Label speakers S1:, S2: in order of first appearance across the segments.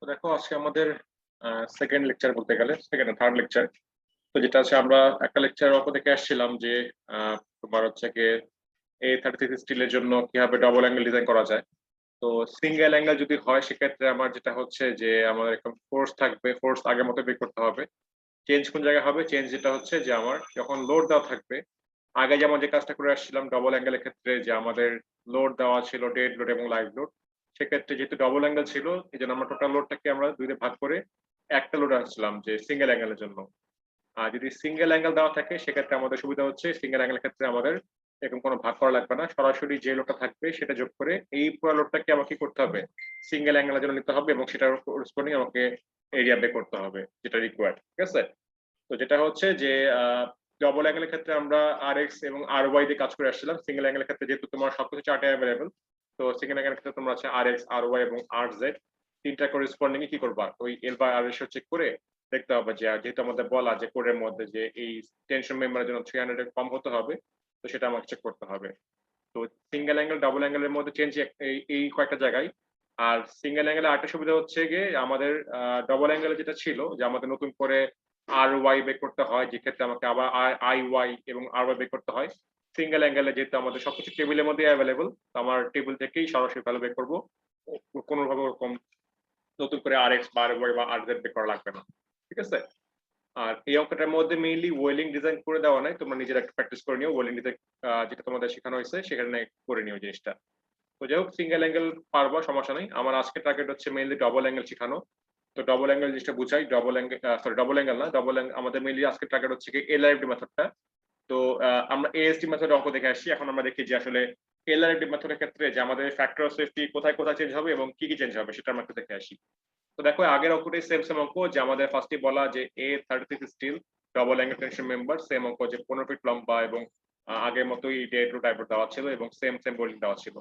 S1: দেখো আজকে আমাদের সেকেন্ড লেকচার বলতে গেলে সেকেন্ড থার্ড লেকচার। তো যেটা আছে আমরা একটা লেকচার অল্প দেখে আসছিলাম যে তোমার হচ্ছে গিয়ে A36 স্টিলের জন্য কিভাবে ডবল অ্যাঙ্গেল ডিজাইন করা যায়। তো সিঙ্গেল অ্যাঙ্গেল যদি হয় সেক্ষেত্রে আমার যেটা হচ্ছে যে আমাদের একটা ফোর্স থাকবে, ফোর্স আগের মতো বের করতে হবে। চেঞ্জ কোন জায়গায় হবে? চেঞ্জ যেটা হচ্ছে যে আমার যখন লোড দেওয়া থাকবে, আগে যেমন যে কাজটা করে আসছিলাম ডবল অ্যাঙ্গেলের ক্ষেত্রে, যে আমাদের লোড দেওয়া ছিল ডেড লোড এবং লাইভ লোড। সেক্ষেত্রে যেহেতু ডবল অ্যাঙ্গেল ছিল, এই জন্য আমরা টোটাল লোডটাকে আমরা দুইতে ভাগ করে একটা লোড আসছিলাম যে সিঙ্গেল অ্যাঙ্গেলের জন্য। আর যদি সিঙ্গেল অ্যাঙ্গেল দেওয়া থাকে সেক্ষেত্রে আমাদের সুবিধা হচ্ছে সিঙ্গেল অ্যাঙ্গেলের ক্ষেত্রে আমাদের এরকম কোনো ভাগ করা লাগবে না, সরাসরি যে লোডটা থাকবে সেটা যোগ করে এই পুরো লোডটাকে আমাকে কি করতে হবে, সিঙ্গেল অ্যাঙ্গেলের জন্য নিতে হবে এবং সেটার করেসপন্ডিং আমাকে এরিয়া বের করতে হবে যেটা রিকোয়ার্ড। ঠিক আছে? তো যেটা হচ্ছে যে ডবল অ্যাঙ্গেলের ক্ষেত্রে আমরা আর এক্স এবং আর ওয়াই দিয়ে কাজ করে আসছিলাম। সিঙ্গেল অ্যাঙ্গেলের ক্ষেত্রে যেহেতু তোমার সবকিছু চার্টে অ্যাভেলেবল, তো সিঙ্গেল অ্যাঙ্গেলের ক্ষেত্রে তোমরা আছে আর এক্স, আর ওয়াই এবং আর জেড তিনটা করেসপন্ডিং কি করবা, ওই L by R ratio check করে দেখতে হবে যে যেহেতু আমাদের বলা যে কোডের মধ্যে যে এই টেনশন মেম্বারের জন্য 300 এর কম হতে হবে, তো সেটা আমাকে চেক করতে হবে। তো সিঙ্গেল অ্যাঙ্গেল ডাবল অ্যাঙ্গেলের মধ্যে চেঞ্জ এই কয়েকটা জায়গায়। আর সিঙ্গেল অ্যাঙ্গেলে আরেকটা সুবিধা হচ্ছে গিয়ে আমাদের ডবল অ্যাঙ্গেলে যেটা ছিল যে আমাদের নতুন করে আর ওয়াই বের করতে হয়, যেক্ষেত্রে আমাকে আবার আই ওয়াই এবং আর ওয়াই বের করতে হয়। সিঙ্গেল অ্যাঙ্গেলে যেহেতু আমাদের সবকিছু টেবিলের মধ্যে অ্যাভেলেবল, আমার টেবিল থেকেই সরাসরি ভ্যালু বের করবো, কোনোভাবে ওরকম নতুন করে আর এক্স বা আর ওয়াই বা আর জেড বের করা লাগবে না। ঠিক আছে? আর এই অঙ্কটার মধ্যে মেইনলি ওয়েলিং ডিজাইন করে দেওয়া নাই, তোমরা নিজেরা একটু প্র্যাকটিস করে নিও। ওয়েলিং ডিজাইন যেটা তোমাদের শেখানো হয়েছে সেখানে করে নিও জিনিসটা। তো যাই হোক, সিঙ্গেল অ্যাঙ্গেল পারবো, সমস্যা নেই। আমার আজকে টার্গেট হচ্ছে মেইনলি ডবল অ্যাঙ্গেল শেখানো। তো ডবল অ্যাঙ্গেল জিনিসটা বুঝাই, double angle sorry double angle না, ডবল আমাদের মেইনলি আজকে টার্গেট হচ্ছে কি এলআরএফডি মেথডটা। তো আমরা এএসডি মেথড অঙ্ক দেখে আসছি, এখন আমরা দেখি যে আসলে এলআরএফডি মেথডের ক্ষেত্রে যে আমাদের ফ্যাক্টর অফ সেফটি কোথায় কোথায় চেঞ্জ হবে এবং কি কি চেঞ্জ হবে সেটা আমরা একটু দেখে আসি। তো দেখো আগের অঙ্কটাই সেম সেম অঙ্ক, যে আমাদের ফার্স্টে বলা যে A36 steel double angle tension member, same অঙ্ক যে 15 ফিট লম্বা এবং আগের মতোই ডেড রুট টাইপের দেওয়া ছিল এবং সেম সেম বোল্ডিং দেওয়া ছিল।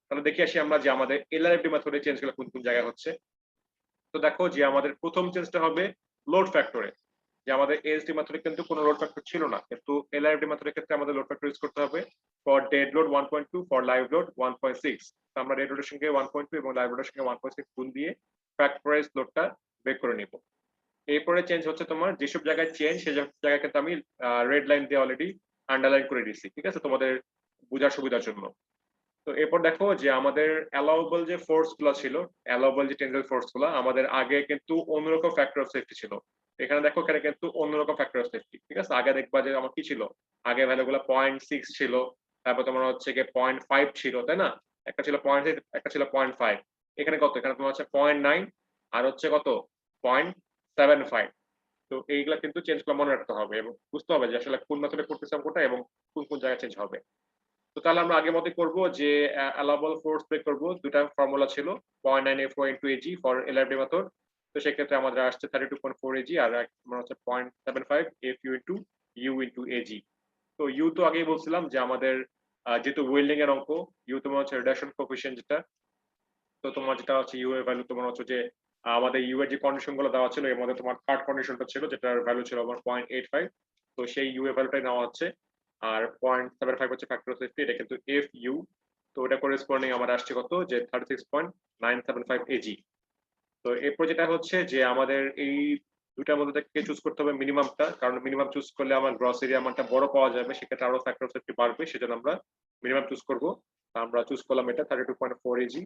S1: তাহলে দেখে আসি আমরা যে আমাদের এলআরএফডি মেথডে চেঞ্জ গুলো কোন কোন জায়গায় হচ্ছে। তো দেখো যে আমাদের প্রথম চেঞ্জটা হবে লোড ফ্যাক্টরে, যে আমাদের এএসডি মেথডে কিন্তু কোনো লোড ফ্যাক্টর ছিল না, কিন্তু এলআরএফডি মেথডের ক্ষেত্রে আমাদের লোড ফ্যাক্টর ইউজ করতে হবে। For dead load 1.2, for live load 1.6। আমরা ডেড লোডের সঙ্গে 1.2 এবং লাইভ লোডের সঙ্গে 1.6 গুণ দিয়ে ফ্যাক্টরাইজ লোডটা বের করে নিব। এরপরে চেঞ্জ হচ্ছে তোমার যেসব জায়গায় চেঞ্জ সেই জায়গায় কিন্তু আমি রেড লাইন দিয়ে অলরেডি আন্ডারলাইন করে দিয়েছি, ঠিক আছে, তোমাদের বোঝার সুবিধার জন্য। তো এরপর দেখো যে আমাদের অ্যালাউবল যে ফোর্স গুলো ছিল, অ্যালাউবল যে টেনজাইল ফোর্স গুলো, আমাদের আগে কিন্তু অন্যরকম ফ্যাক্টর অফ সেফটি ছিল। এখানে দেখো এখানে কিন্তু অন্যরকম ফ্যাক্টর অফ সেফটি। ঠিক আছে? আগে দেখবা যে আমার কি ছিল, আগে ভ্যালু গুলো 0.6 ছিল, তারপর তোমার হচ্ছে গিয়ে 0.5 ছিল, তাই না? একটা ছিল 0.6, একটা ছিল 0.5। এখানে কত? এখানে তোমার হচ্ছে 0.9 আর হচ্ছে কত 0.75। তো এইগুলা কিন্তু চেঞ্জ গুলো মনে রাখতে হবে এবং বুঝতে হবে যে আসলে কোন মেথডে করতেছে কোনটা এবং কোন কোন জায়গায় চেঞ্জ হবে। তো তাহলে আমরা আগের মতই করব যে অ্যালাউবল ফোর্স বের করব। দুটা ফর্মুলা ছিল, 0.9 F into AG for LRD method. তো সেক্ষেত্রে আমাদের আসছে 32.4 এজি, আর আমরা হচ্ছে 0.75 FU into U into Ag. তো ইউ তো আগেই বলছিলাম যে আমাদের যেহেতু ওয়েল্ডিং এর অঙ্ক, ইউ তোমার হচ্ছে রিডাকশন কোএফিশিয়েন্ট যেটা। তো তোমার যেটা হচ্ছে ইউ এর ভ্যালু তোমার হচ্ছে যে আমাদের ইউ এর যে কন্ডিশন গুলো দেওয়া ছিল এর মধ্যে তোমার থার্ড কন্ডিশনটা ছিল যেটার ভ্যালু ছিল আমার 0.85। তো সেই ইউ এর ভ্যালুটাই নেওয়া হচ্ছে। আর 0.75 হচ্ছে ফ্যাক্টর অফ সেফটি, এটা কিন্তু এফ ইউ। তো এটা করেসপন্ডিং আমার আসছে কত, যে 36.975 এজি। তো এরপর যেটা হচ্ছে যে আমাদের এই দুটার মধ্যে থেকে চুজ করতে হবে মিনিমামটা, কারণ মিনিমাম চুজ করলে আমার গ্রস এরিয়া মানটা বড় পাওয়া যাবে, সেক্ষেত্রে আরো ফ্যাক্টর অফ সেফটি বাড়বে, সেজন্য আমরা মিনিমাম চুজ করব। আমরা চুজ করলাম এটা 32.4 এজি।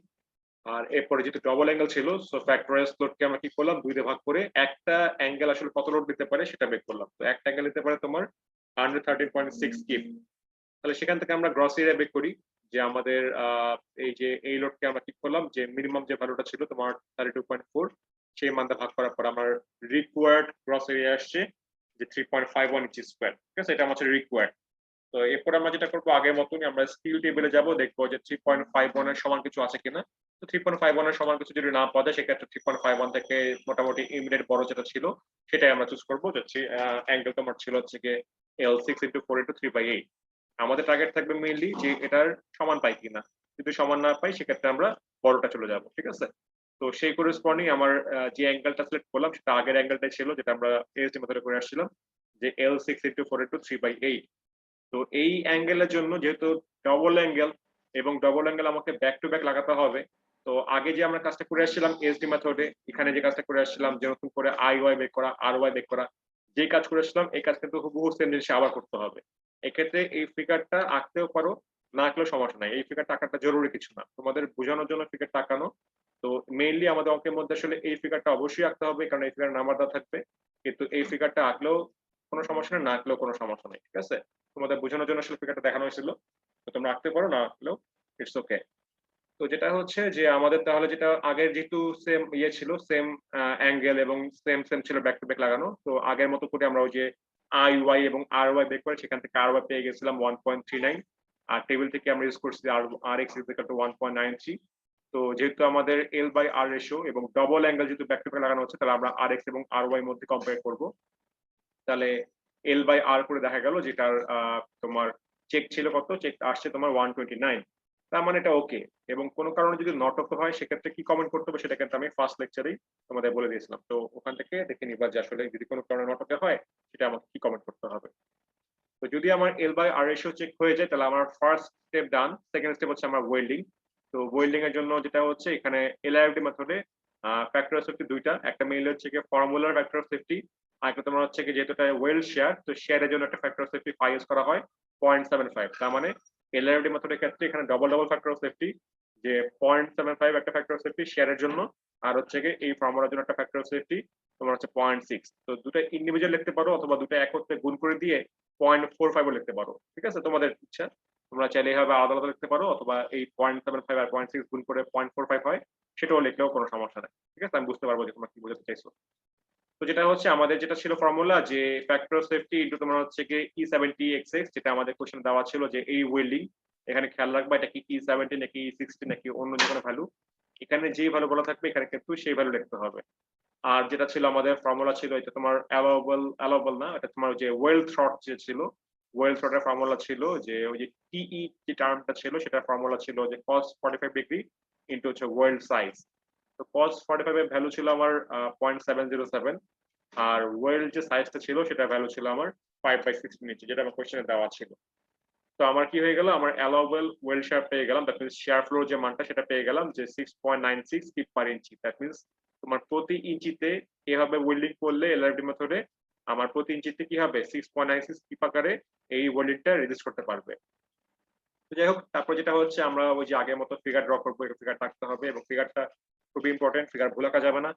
S1: আর এরপরে যেহেতু ডবল অ্যাঙ্গেল ছিল, সো ফ্যাক্টরাইজ লোডকে আমরা কি করলাম, দুই দিয়ে ভাগ করে একটা অ্যাঙ্গেল আসলে কত লোড দিতে পারে সেটা বের করলাম। তো একটা অ্যাঙ্গেল দিতে পারে তোমার 113.6 কিপ। তাহলে সেখান থেকে আমরা গ্রস এরিয়া বের করি, যে আমাদের এই যে এই লোডকে আমরা কি করলাম, যে মিনিমাম যে ভ্যালুটা ছিল তোমার 32.4, সেই মানটা ভাগ করার পর আমার রিকোয়ার্ড গ্রস এরিয়া আসছে যে 3.51 ইঞ্চি স্কোয়ার। ঠিক আছে? এটা হচ্ছে রিকোয়ার্ড। তো এরপর আমরা যেটা করবো আগের মতনই আমরা স্কিল টেবিলে যাব, দেখবো যে 3.51 এর সমান কিছু আছে কিনা। তো 3.51 এর সমান কিছু যদি না পাওয়া যায় সেক্ষেত্রে 3.51 থেকে মোটামুটি ইমিডিয়েট বড় যেটা ছিল সেটাই আমরা চুজ করবো। যে অ্যাঙ্গেল তোমার ছিল হচ্ছে গিয়ে L6 × 4 × 3/8। আমাদের টার্গেট থাকবে মেইনলি যে এটার সমান পাই কিনা। যদি সমান না পাই সেক্ষেত্রে আমরা বড়টা চলে যাব। ঠিক আছে? তো সেই করেসপন্ডিং আমার যে অ্যাঙ্গেলটা সিলেক্ট করলাম সেটা আগের অ্যাঙ্গেলটাই ছিল যেটা আমরা এএসডি মেথডে করে আসছিলাম, যে L6 × 4 × 3/8। তো এই অ্যাঙ্গেলের জন্য যেহেতু ডবল অ্যাঙ্গেল এবং ডবল অ্যাঙ্গেল আমাকে ব্যাক টু ব্যাক লাগাতে হবে, তো আগে যে আমরা কাজটা করে আসছিলাম এসডি মেথডে, এখানে যে কাজটা করে আসছিলাম যে নতুন করে আই ওয়াই বের করা, আর ওয়াই বের করা, যে কাজ করে আসছিলাম এই কাজ কিন্তু হুবহু সেম জিনিস আবার করতে হবে। এক্ষেত্রে এই ফিগারটা আঁকতেও পারো, না আঁকলেও সমস্যা নাই। এই ফিগারটা আঁকাটা জরুরি কিছু না। তোমাদের বোঝানোর জন্য ফিগারটা আঁকানো। তো মেইনলি আমাদের অঙ্কের মধ্যে আসলে এই ফিগারটা অবশ্যই আঁকতে হবে, কারণ এই ফিগারের নাম্বার দেওয়া থাকবে। কিন্তু এই ফিগারটা আঁকলেও কোনো সমস্যা নেই, না আঁকলেও কোনো সমস্যা নেই। ঠিক আছে? তোমাদের বোঝানোর জন্য আসলে ফিগারটা দেখানো হয়েছিল। তো তোমরা আঁকতে পারো, না আঁকলেও ইটস ওকে। তো যেটা হচ্ছে যে আমাদের তাহলে যেটা আগের যেহেতু সেম ইয়ে ছিল, সেম অ্যাঙ্গেল এবং সেম ছিল ব্যাক টু ব্যাক লাগানো। তো আগের মতো করে আমরা ওই যে আই ওয়াই এবং আর ওয়াই বের করে সেখান থেকে আর ওয়াই পেয়ে গেছিলাম 1.39। আর টেবিল থেকে আমরা ইউজ করছি আর এক্স ইজ ইকুয়াল টু 1.93। তো যেহেতু আমাদের এল বাই আর রেশিও এবং ডবল অ্যাঙ্গেল যেহেতু ব্যাক টু ব্যাক লাগানো হচ্ছে, তাহলে আমরা আর এক্স এবং আর ওয়াই মধ্যে কম্পেয়ার করব। তাহলে এল বাই আর করে দেখা গেল যেটার তোমার চেক ছিল কত, চেক আসছে তোমার 129। তার মানে এটা ওকে। এবং কোনো কারণে যদি নট ওকে হয় সেক্ষেত্রে কি কমেন্ট করতে হবে সেটা কিন্তু আমি ফার্স্ট লেকচারেই তোমাদের বলে দিয়েছিলাম। তো ওখান থেকে দেখে নিবা যে আসলে যদি কোনো কারণে নট ওকে হয় সেটা আমাকে কি কমেন্ট করতে হবে। তো যদি আমার L by R ratio check হয়ে যায় তাহলে আমার first step done. Second step হচ্ছে আমার ওয়েল্ডিং। তো ওয়েল্ডিং এর জন্য যেটা হচ্ছে এখানে এলআইএফডি মেথডে ফ্যাক্টর অফ সেফটি দুইটা, একটা মেইল হচ্ছে কি ফর্মুলার ফ্যাক্টর অফ সেফটি, আর একটা তোমার হচ্ছে কি যেহেতু এটা ওয়েল্ড শেয়ার, তো শেয়ারের জন্য একটা ফ্যাক্টর অফ সেফটি ইউজ করা হয় 0.75। তার মানে এলআইএফডি মেথডের ক্ষেত্রে এখানে double double factor of safety, যে 0.75 একটা ফ্যাক্টর অফ সেফটি শেয়ারের জন্য, আর হচ্ছে কি এই ফর্মুলার জন্য একটা ফ্যাক্টর অফ সেফটি তোমার হচ্ছে 0.6। তো দুটো ইন্ডিভিজুয়াল লিখতে পারো অথবা দুটো একত্রে গুণ করে দিয়ে 0.45 লিখতে পারো। ঠিক আছে? তোমাদের ইচ্ছা। তোমরা চাইলে এইভাবে আলাদা আলাদা লিখতে পারো, অথবা এই 0.75 আর 0.6 গুণ করে 0.45 হয় সেটাও লিখলেও কোনো সমস্যা নাই। ঠিক আছে? আমি বুঝতে পারবো যে তোমরা কি বোঝাতে চাইছো। তো যেটা হচ্ছে আমাদের যেটা ছিল ফর্মুলা যে ফ্যাক্টর অফ সেফটি ইনটু তোমার হচ্ছে কি E70XX, যেটা আমাদের কোশ্চেন দেওয়া ছিল যে এই ওয়েল্ডিং। এখানে খেয়াল রাখবা এটা কি E70 নাকি E60 নাকি অন্য যে কোনো ভ্যালু। এখানে যে ভ্যালু বলা থাকবে এখানে কিন্তু সেই ভ্যালু লিখতে হবে। আর যেটা ছিল আমাদের ফর্মুলা ছিল এটা তোমার অ্যালাউবল না, এটা তোমার যে ওয়েল থ্রট যে ছিল, ওয়েল থ্রটের ফর্মুলা ছিল যে ওই যে টিই যে টার্মটা ছিল সেটার ফর্মুলা ছিল যে cos 45 ডিগ্রি ইনটু হচ্ছে ওয়েল্ড সাইজ। তো cos 45 এর ভ্যালু ছিল আমার 0.707। আর ওয়েল্ড যে সাইজটা ছিল সেটা ভ্যালু ছিল আমার 5/16 ইঞ্চি, যেটা আমার কোশ্চেনে দেওয়া ছিল। তো আমার কি হয়ে গেল, আমার অ্যালাউবল ওয়েল্ড শেয়ার পেয়ে গেলাম, দ্যাট মিন্স শেয়ার ফ্লোর যে মানটা সেটা পেয়ে গেলাম যে 6.96 feet per inch. That means তোমার প্রতি ইঞ্চিতে এভাবে ওয়েল্ডিং করলে এলআরডি মেথডে আমার প্রতি ইঞ্চিতে কি হবে 6.96 ফিট আকারে এই ওয়েল্ডিংটা রেজিস্ট করতে পারবে। তো যাই হোক, তারপর যেটা হচ্ছে আমরা ওই যে আগের মতো ফিগার ড্র করবো, ফিগার রাখতে হবে এবং ফিগারটা খুবই ইম্পর্টেন্ট, ফিগার ভুল আঁকা যাবে না।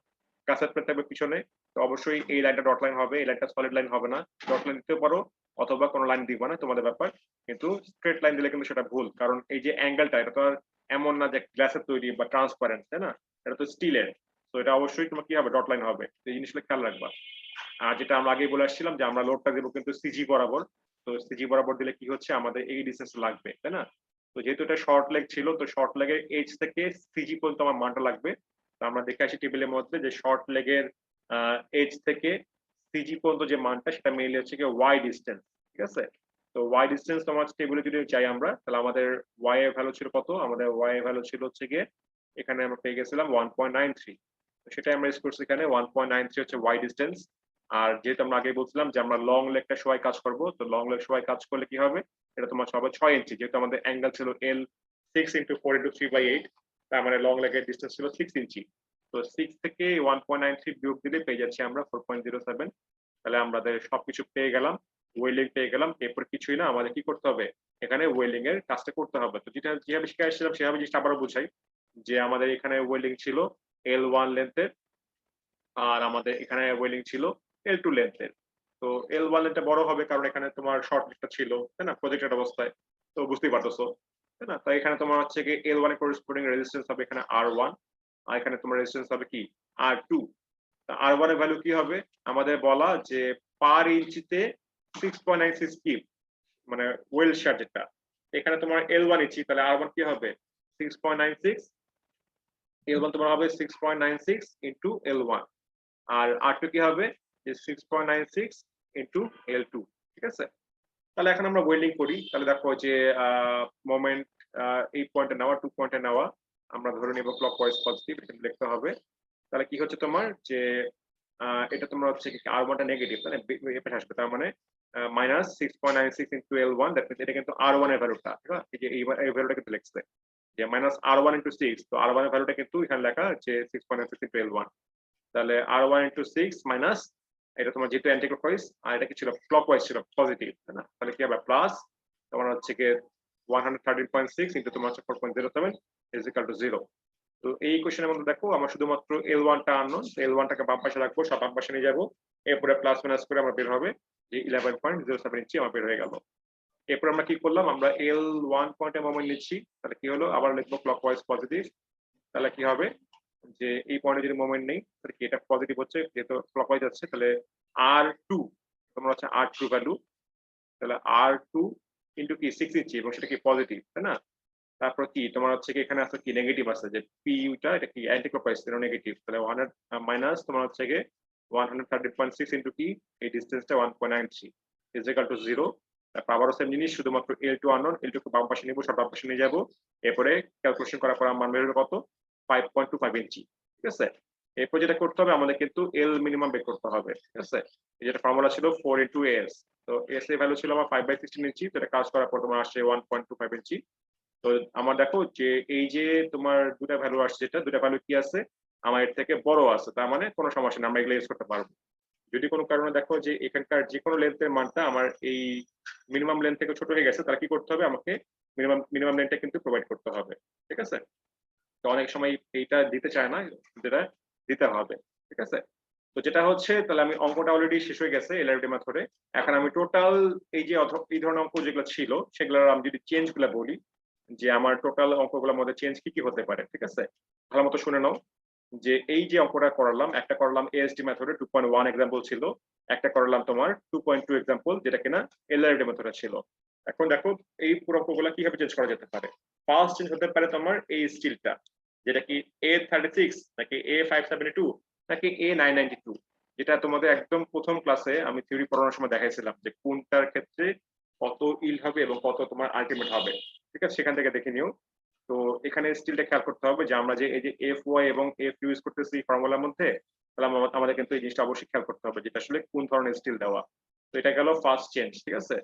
S1: কাছের প্লেন থাকবে পিছনে। তো অবশ্যই এই লাইনটা ডট লাইন হবে, এই লাইনটা সলিড লাইন হবে না। ডট লাইন দিতেও পারো অথবা কোনো লাইন দিবা না, তোমাদের ব্যাপার। কিন্তু স্ট্রেট লাইন দিলে কিন্তু সেটা ভুল, কারণ এই যে অ্যাঙ্গেলটা এটা তো আর এমন না যে গ্লাসের তৈরি বা ট্রান্সপারেন্ট, তাই না? এটা তো স্টিলের। তো এটা অবশ্যই তোমার কি হবে, ডট লাইন হবে। এই জিনিসগুলো খেয়াল রাখবা। আর যেটা আমরা আগেই বলে আসছিলাম যে আমরা লোডটা দেবো কিন্তু সিজি বরাবর। তো সিজি বরাবর দিলে কি হচ্ছে আমাদের এই ডিসটেন্স লাগবে, তাই না? তো যেহেতু এটা শর্ট লেগ ছিল, তো শর্ট লেগের এজ থেকে সিজি পর্যন্ত আমার মানটা লাগবে। তো আমরা দেখে আসি টেবিলের মধ্যে যে শর্ট লেগের এজ থেকে সিজি পর্যন্ত যে মানটা সেটা মেইনলি হচ্ছে কি ওয়াই ডিসটেন্স। ঠিক আছে? তো ওয়াই ডিসটেন্স তোমার টেবিলে যদি চাই আমরা, তাহলে আমাদের ওয়াই এর ভ্যালু ছিল কত, আমাদের ওয়াই এর ভ্যালু ছিল হচ্ছে গিয়ে এখানে আমরা পেয়ে গেছিলাম 1.93। তো সেটা আমরা ইউজ করছি এখানে 1.93 হচ্ছে ওয়াই ডিসটেন্স। আর যেহেতু আমরা আগে বলছিলাম যে আমরা লং লেগটা সবাই কাজ করব, তো লং লেগ সবাই কাজ করলে কি হবে, এটা তোমার হবে 6 ইঞ্চি। যেহেতু আমাদের অ্যাঙ্গেল ছিল এল 6 ইন্টু 4 ইন্টু 3/8, তার মানে লং লেগের ডিসটেন্স ছিল 6 ইঞ্চি। তো 6 থেকে 1.93 বিয়োগ দিলে পেয়ে যাচ্ছি আমরা 4.07। তাহলে আমাদের সবকিছু পেয়ে গেলাম, ওয়েল্ডিং পেয়ে গেলাম। এরপর কিছুই না, আমাদের কি করতে হবে, এখানে ওয়েল্ডিং এর কাজটা করতে হবে। তো যেটা যেভাবে শিখে আসছিলাম সেভাবে জিনিসটা আবারও বুঝাই যে আমাদের এখানে ওয়েল্ডিং ছিল L1 লেন্থের, আর আমাদের এখানে ওয়েল্ডিং ছিল L2 লেন্থের। তো L1 লেন্থটা বড় হবে কারণ এখানে তোমার শর্ট লিস্টটা ছিল, তাই না, প্রজেক্টেড অবস্থায়। তো বুঝতেই পারতেছো, তাই না? তাই এখানে তোমার হচ্ছে কি L1 এর করেসপন্ডিং রেজিস্ট্যান্স হবে এখানে R1, আর এখানে তোমার রেজিস্ট্যান্স হবে কি R2। R1 এর ভ্যালু কি হবে, আমাদের বলা যে পার ইঞ্চিতে 6.96 কিউব, মানে ওয়েল শেয়ার যেটা। এখানে তোমার L1 ইঞ্চি, তাহলে R1 কি হবে 6.96, L1 তোমার হবে 6.96 ইন্টু L1, আর R2 কি হবে যে 6.96 ইন্টু L2। ঠিক আছে? তাহলে এখন আমরা ওয়েল্ডিং করি। তাহলে দেখো যে মোমেন্ট এই পয়েন্টে নেওয়া, 2 পয়েন্টে নেওয়া, আমরা ধরে নিব ক্লকওয়াইজ পজিটিভ, এটা লিখতে হবে। তাহলে কি হচ্ছে তোমার যে এটা তোমার হচ্ছে কি R1 টা নেগেটিভ, মানে এপাশে আসবে, তার মানে -6.96 ইনটু L1, দ্যাট মিন্স এটা কিন্তু R1 এর ভ্যালুটা, ঠিক আছে? এই যে এই ভ্যালুটা কিন্তু লিখছে যে মাইনাস R1 ইন্টু 6, তো R1 এর ভ্যালুটা কিন্তু এখানে লেখা যে 6.6 ইন্টু L1, তাহলে R1 ইন্টু 6 মাইনাস এটা তোমার যেহেতু অ্যান্টি ক্লকওয়াইজ আর এটা কি ছিল ক্লকওয়াইজ ছিল পজিটিভ, তাই না? তাহলে কি হবে প্লাস তোমার হচ্ছে কি 113.6 ইন্টু তোমার হচ্ছে 4.07 ইজ ইকুয়াল টু 0। তো এই কোশ্চেনের মধ্যে দেখো আমরা শুধুমাত্র L1 টা আননোন, তো L1 টাকে বাম পাশে রাখবো, সব বাম পাশে নিয়ে যাবো, এরপরে প্লাস মাইনাস করে আমরা বের হবে যে 11.07 ইঞ্চি আমার বের হয়ে গেল। এরপর আমরা কি করলাম, আমরা L1 পয়েন্টে মোমেন্ট নিচ্ছি, তাহলে কি হলো আবার লিখবো ক্লকওয়াইজ পজিটিভ, তাহলে কি হবে যে এই পয়েন্টে যদি মোমেন্ট নেই তাহলে কি এটা পজিটিভ হচ্ছে, যেহেতু ক্লকওয়াইজ যাচ্ছে, তাহলে R2 তোমার হচ্ছে R2 ভ্যালু, তাহলে R2 ইন্টু কি 6 ইঞ্চি এবং সেটা কি পজিটিভ, তাই না? তারপর কি তোমার হচ্ছে কি এখানে আছে কি নেগেটিভ আছে, যে পিটা এটা কি অ্যান্টি ক্লকওয়াইজ এর নেগেটিভ, তাহলে 100 মাইনাস তোমার হচ্ছে কি 130.6 ইনটু কি এই ডিসটেন্সটা 1.93 ইজ ইকুয়াল টু 0। তারপর আবারও সেম জিনিস, শুধুমাত্র L2 আননোন, L2 কে বাম পাশে নিব, সব বাম পাশে নিয়ে যাব, এরপরে ক্যালকুলেশন করার পর আমার মান বের হবে কত 5.25 ইঞ্চি, ঠিক আছে? এরপর যেটা করতে হবে আমাদের কিন্তু L মিনিমাম বের করতে হবে, ঠিক আছে? এই যেটা ফর্মুলা ছিল 4 ইনটু S, তো S এর ভ্যালু ছিল আমার 5/16 ইঞ্চি, তো এটা কাজ করার পর তোমার আসছে 1.25 ইঞ্চি। তো আমার দেখো যে এই যে তোমার দুটা ভ্যালু আসছে, যেটা দুটা ভ্যালু কি আছে আমার এর থেকে বড় আছে, তার মানে কোনো সমস্যা নেই, আমরা এগুলো ইউজ করতে পারবো। যদি কোনো কারণে দেখো যে এখানকার যে কোনো লেন্থের মানটা আমার এই মিনিমাম লেন্থ থেকে ছোট হয়ে গেছে, তাহলে কি করতে হবে আমাকে মিনিমাম লেন্থটা কিন্তু প্রোভাইড করতে হবে, ঠিক আছে? তো অনেক সময় এইটা দিতে চায় না, যেটা দিতে হবে, ঠিক আছে? তো যেটা হচ্ছে তাহলে আমি অঙ্কটা অলরেডি শেষ হয়ে গেছে এলআরডি মেথডে। এখন আমি টোটাল এই যে এই ধরনের অঙ্ক যেগুলো ছিল সেগুলো আমি যদি চেঞ্জ গুলো বলি, যে আমার টোটাল অঙ্কগুলোর মধ্যে চেঞ্জ কি কি হতে পারে, ঠিক আছে? ভালো মতো শুনে নাও যে এই যে অঙ্কটা করালাম, একটা করলাম এএসডি মেথডে 2.1 এক্সাম্পল ছিল, একটা করলাম তোমার 2.2 এক্সাম্পল যেটা কিনা এলআরডি মেথডে ছিল। এখন দেখো এই পুরো অঙ্কগুলো কিভাবে চেঞ্জ করা যেতে পারে। ফার্স্ট চেঞ্জ হতে পারে তোমার এই স্টিলটা, যেটা কি A36 নাকি A572 নাকি A992, যেটা তোমাদের একদম প্রথম ক্লাসে আমি থিওরি পড়ানোর সময় দেখাইছিলাম যে কোনটার ক্ষেত্রে কত ইল হবে এবং কত তোমার আলটিমেট হবে, ঠিক আছে? সেখান থেকে দেখে নিও। তো এখানে স্টিলটা খেয়াল করতে হবে যে আমরা যে এই যে এফ ওয়াই এবং এফ ইউজ করতেছি ফর্মুলার মধ্যে, তাহলে আমাদের কিন্তু এই জিনিসটা অবশ্যই খেয়াল করতে হবে যেটা আসলে কোন ধরনের স্টিল দেওয়া। তো এটা গেল ফার্স্ট চেঞ্জ, ঠিক আছে?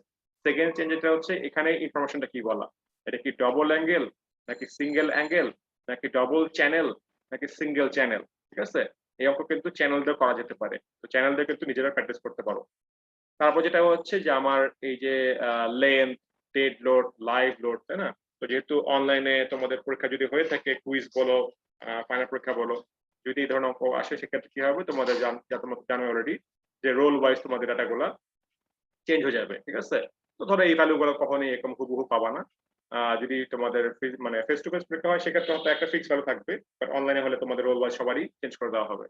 S1: সেকেন্ড চেঞ্জ এটা হচ্ছে এখানে ইনফরমেশনটা কি বলা, এটা কি ডবল অ্যাঙ্গেল নাকি সিঙ্গেল অ্যাঙ্গেল নাকি ডবল চ্যানেল নাকি সিঙ্গেল চ্যানেল, ঠিক আছে? এই অঙ্ক কিন্তু চ্যানেল দিয়ে করা যেতে পারে, তো চ্যানেল দিয়ে কিন্তু নিজেরা প্র্যাকটিস করতে পারো। তারপর যেটা হচ্ছে যে আমার এই যে length, dead load, live load, তাই না? তো যেহেতু অনলাইনে তোমাদের পরীক্ষা যদি হয়ে থাকে, কুইজ বলো, ফাইনাল পরীক্ষা বলো, যদি এই ধরনের অঙ্ক আসে সেক্ষেত্রে কি হবে তোমাদের তোমরা জানো অলরেডি যে রোল ওয়াইজ তোমাদের ডাটাগুলা চেঞ্জ হয়ে যাবে, ঠিক আছে? তো ধরো এই ভ্যালুগুলো কখনোই এরকম হুবহু পাবা না। যদি তোমাদের মানে ফেস টু ফেস পরীক্ষা হয় সেক্ষেত্রে হয়তো একটা ফিক্স ভ্যালু থাকবে, বাট অনলাইনে হলে তোমাদের রোল ওয়াইজ সবারই চেঞ্জ করে দেওয়া হবে।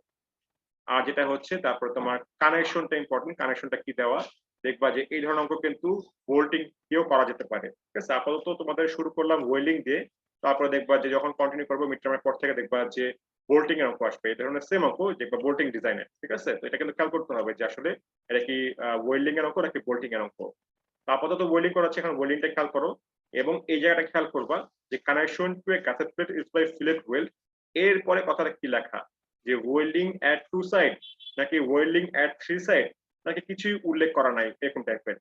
S1: আর যেটা হচ্ছে তারপর তোমার কানেকশনটা ইম্পর্টেন্ট, কানেকশনটা কি দেওয়া, দেখবা যে এই ধরনের অঙ্ক কিন্তু বোল্টিং দিয়েও করা যেতে পারে, ঠিক আছে? আপাতত তোমাদের শুরু করলাম ওয়েল্ডিং দিয়ে, তারপরে দেখবা যে যখন কন্টিনিউ করবো মিড টার্মের পর থেকে দেখবা যে বোল্টিং এর অঙ্ক আসবে, এই ধরনের সেম অঙ্ক দেখবা বোল্টিং ডিজাইনের, ঠিক আছে? তো এটা কিন্তু খেয়াল করতে হবে যে আসলে এটা কি ওয়েল্ডিং এর অঙ্ক নাকি বোল্টিং এর অঙ্ক। আপাতত ওয়েল্ডিং করাচ্ছে, এখন ওয়েল্ডিংটা খেয়াল করো এবং এই জায়গাটা খেয়াল করবা যে connection to a gusset plate is by fillet weld, এরপরে কথাটা কি লেখা, যে ওয়েল্ডিং এট টু সাইড নাকি ওয়েল্ডিং এট থ্রি সাইড নাকি কিছুই উল্লেখ করা নাই এরকম টাইপের।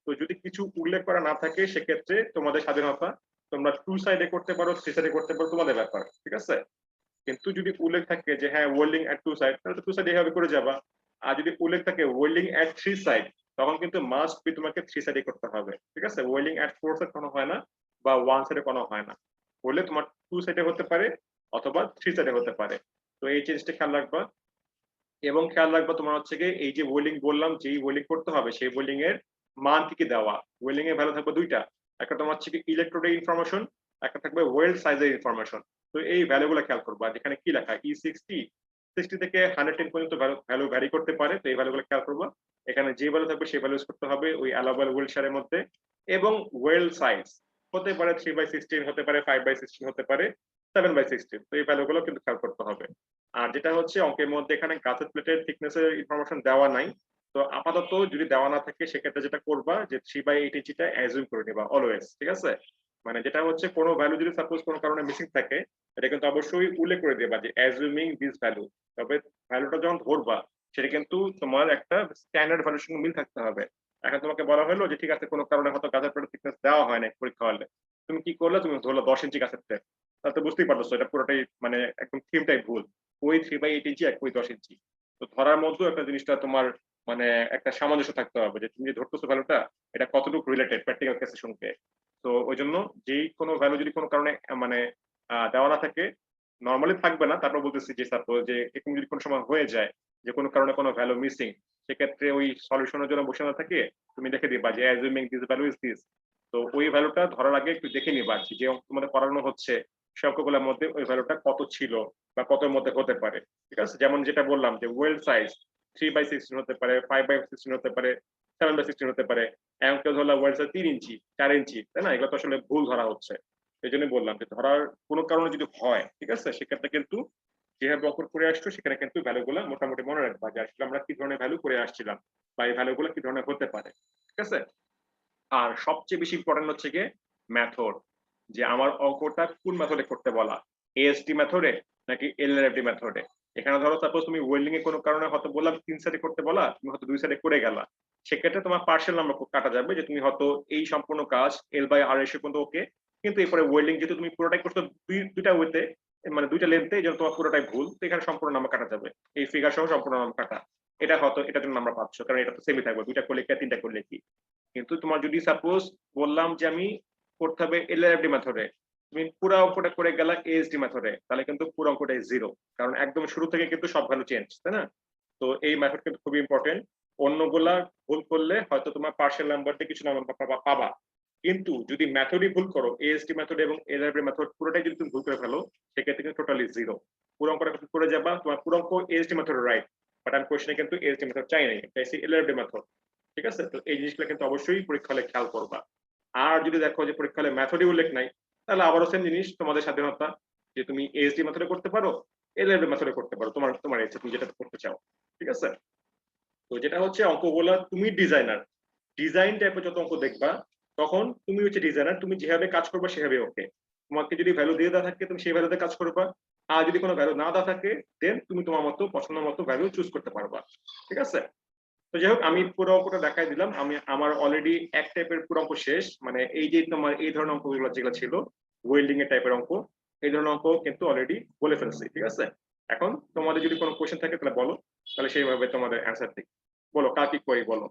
S1: তো যদি কিছু উল্লেখ করা না থাকে সেক্ষেত্রে তোমাদের স্বাধীনতা, তোমরা টু সাইডে করতে পারো, থ্রি সাইডে করতে পারো, তোমাদের ব্যাপার, ঠিক আছে? কিন্তু যদি উল্লেখ থাকে যে হ্যাঁ ওয়েল্ডিং এট টু সাইড, তাহলে টু সাইড এইভাবে করে যাবা। আর যদি উল্লেখ থাকে ওয়েল্ডিং এট থ্রি সাইড, তখন কিন্তু মাস্ট বি তোমাকে থ্রি সাইডে করতে হবে, ঠিক আছে? ওয়েল্ডিং এট ফোর সাইড কোনো হয় না বা ওয়ান সাইডে কোনো হয় না, বললে তোমার টু সাইডে হতে পারে অথবা থ্রি সাইডে হতে পারে। তো এই জিনিসটা খেয়াল রাখবা এবং খেয়াল রাখবা তোমার হচ্ছে কি এই যে ওয়েল্ডিং বললাম যেই ওয়েল্ডিং করতে হবে সেই ওয়েল্ডিং এর মান কি কি দেওয়া। ওয়েল্ডিং এর ভ্যালু থাকবে দুইটা, একটা তোমার হচ্ছে কি ইলেকট্রোডের ইনফরমেশন, একটা থাকবে ওয়েল্ড সাইজের ইনফরমেশন। তো এই ভ্যালুগুলো খেয়াল করবা, যেখানে কি লেখা E60 60 থেকে 110 পর্যন্ত ভ্যালু ভ্যারি করতে পারে, তো এই ভ্যালুগুলো খেয়াল করবা। এখানে যে ভ্যালু থাকবে সেই ভ্যালু ইউজ করতে হবে ওই অ্যালাউয়েবল ওয়েল্ড শেয়ারের মধ্যে। এবং ওয়েল্ড সাইজ হতে পারে 3/16, হতে পারে 5/16, হতে পারে 7/16, তো এই ভ্যালুগুলো কিন্তু খেয়াল করতে হবে। আর যেটা হচ্ছে অঙ্কের মধ্যে এখানে গাছের প্লেটের থিকনেসের ইনফরমেশন দেওয়া নাই, তো আপাতত যদি দেওয়া না থাকে সেক্ষেত্রে যেটা করবা যে 3/8 ইঞ্চিটা অ্যাজিউম করে নিবা অলওয়েজ, ঠিক আছে? মানে যেটা হচ্ছে কোনো ভ্যালু যদি সাপোজ কোনো কারণে মিসিং থাকে, এটা কিন্তু অবশ্যই উল্লেখ করে দেবা যে অ্যাজিউমিং দিস ভ্যালু। তবে ভ্যালুটা যখন ধরবা সেটা কিন্তু তোমার একটা স্ট্যান্ডার্ড ভ্যালুর সঙ্গে মিল থাকতে হবে। এখন তোমাকে বলা হলো যে ঠিক আছে কোনো কারণে হয়তো গাছের প্লেটের থিকনেস দেওয়া হয় না পরীক্ষা হলে, তুমি কি করলে, তুমি ধরলো 10 ইঞ্চি গাছের প্লেট, তাহলে তো বুঝতেই পারছো এটা পুরোটাই মানে একদম থিমটাই ভুল। ওই 3/8 ইঞ্চি এক ওই 10 ইঞ্চি। তো ধরার মধ্যেও একটা জিনিসটা তোমার মানে একটা সামঞ্জস্য থাকতে হবে যে তুমি যে ধরতেছো ভ্যালুটা এটা কতটুকু রিলেটেড প্র্যাকটিক্যাল কেসের সঙ্গে। তো ওই জন্য যেই কোনো ভ্যালু যদি কোনো কারণে মানে দেওয়া না থাকে, নর্মালি থাকবে না, তারপর বলতেছি যে সাপোজ যে এরকম যদি কোনো সময় হয়ে যায় যে কোনো কারণে কোনো ভ্যালু মিসিং, সেক্ষেত্রে ওই সলিউশনের জন্য বসে না থাকে তুমি দেখে দিবা যে assuming this value is this. তো ওই ভ্যালুটা ধরার আগে একটু দেখে নিবা যে অঙ্ক তোমাদের করানো হচ্ছে সে অঙ্কগুলোর মধ্যে ওই ভ্যালুটা কত ছিল বা কতের মধ্যে হতে পারে। ঠিক আছে, যেমন যেটা বললাম যে ওয়েল সাইজ 3/16 হতে পারে, 5/16 হতে পারে, 7/16 হতে পারে। এখন কেউ ধরলাম ওয়েল সাইজ 3 ইঞ্চি, 4 ইঞ্চি, তাই না? এগুলো তো আসলে ভুল ধরা হচ্ছে। এই জন্য বললাম যে ধরার কোনো কারণে যদি হয়, ঠিক আছে, সেক্ষেত্রে কিন্তু যেভাবে অঙ্কন করে আসছো সেখানে কিন্তু ভ্যালু গুলো মোটামুটি মনে রাখবা যে আসলে আমরা কি ধরনের ভ্যালু করে আসছিলাম বা এই ভ্যালু গুলো কি ধরনের হতে পারে। ঠিক আছে, আর সবচেয়ে বেশি ইম্পর্টেন্ট হচ্ছে গিয়ে মেথড, যে আমার অঙ্কটা কোন মেথডে করতে বলা, এএসটি মেথডে নাকি এলআরএফডি মেথডে। এখানে ধরো সাপোজ তুমি ওয়েল্ডিং এর কোনো কারণে হয়তো বললাম 3 সাইডে করতে বলা, তুমি হয়তো 2 সাইডে করে গেলা, সেক্ষেত্রে তোমার পার্সিয়াল নাম্বার কাটা যাবে যে তুমি হয়তো এই সম্পূর্ণ কাজ L/R রেশিও পর্যন্ত ওকে, কিন্তু এরপরে ওয়েল্ডিং যেহেতু তুমি পুরোটাই করছো দুইটা ওয়েতে, মানে দুইটা লেন্থে, এই জন্য তোমার পুরোটাই ভুল, তো এখানে সম্পূর্ণ নাম্বার কাটা যাবে, এই ফিগার সহ সম্পূর্ণ নাম্বার কাটা। এটা হয়তো এটার জন্য নাম্বার পাচ্ছ, কারণ এটা তো সেমই থাকবে, দুইটা করলে কি আর তিনটা করলে কি। কিন্তু তোমার যদি সাপোজ বললাম যে আমি করতে হবে এলআরএফডি মেথডে, তুমি পুরো অঙ্কটা করে গেলা এএসডি মেথডে, তাহলে কিন্তু পুরো অঙ্কটাই জিরো, কারণ একদম শুরু থেকে কিন্তু সব ভ্যালু চেঞ্জ, তাই না? তো এই মেথড কিন্তু খুবই ইম্পর্টেন্ট। অন্যগুলা ভুল করলে হয়তো তোমার পার্সিয়াল নাম্বার দিয়ে কিছু নাম্বার পাবা, কিন্তু যদি মেথডই ভুল করো, এএসডি মেথড এবং এলআরএফডি মেথড পুরোটাই যদি তুমি ভুল করে ফেলো, সেক্ষেত্রে কিন্তু টোটালি জিরো। পুরো অঙ্কটা করে যাবা, তোমার পুরো অঙ্ক এএসডি মেথড রাইট, বাট আমি কোশ্চেনে কিন্তু এএসডি মেথড চাই নাই, চাইছি এলআরএফডি মেথড। ঠিক আছে, তো এই জিনিসগুলো কিন্তু অবশ্যই পরীক্ষা হলে খেয়াল করবা। আর যদি দেখো যে পরীক্ষা হলে মেথডই উল্লেখ নাই, তাহলে আবারও সেম জিনিস, তোমাদের স্বাধীনতা, যে তুমি এএসডি মেথডে করতে পারো, এলআরএফডি মেথডে করতে পারো, তোমার তোমার ইচ্ছা তুমি যেটা করতে চাও। ঠিক আছে, তো যেটা হচ্ছে অঙ্কগুলা তুমি ডিজাইনার, ডিজাইন টাইপের যত অঙ্ক দেখবা তখন তুমি হচ্ছে ডিজাইনার, তুমি যেভাবে কাজ করবা সেভাবে ওকে। তোমাকে যদি ভ্যালু দিয়ে দেওয়া থাকে তুমি সেই ভ্যালুতে কাজ করবা, আর যদি কোনো ভ্যালু না দেওয়া থাকে দেন তুমি তোমার মতো পছন্দ মতো ভ্যালু চুজ করতে পারবা। ঠিক আছে, তো যাই হোক আমি পুরো অঙ্কটা দেখাই দিলাম, আমি আমার অলরেডি এক টাইপের পুরো অঙ্ক শেষ, মানে এই যে তোমার এই ধরনের অঙ্কগুলো যেগুলো ছিল ওয়েল্ডিং এর টাইপের অঙ্ক, এই ধরনের অঙ্ক কিন্তু অলরেডি বলে ফেলছি। ঠিক আছে, এখন তোমাদের যদি কোনো কোশ্চেন থাকে তাহলে বলো, তাহলে সেইভাবে তোমাদের অ্যান্সার দিই। বলো কার কি করি বলো।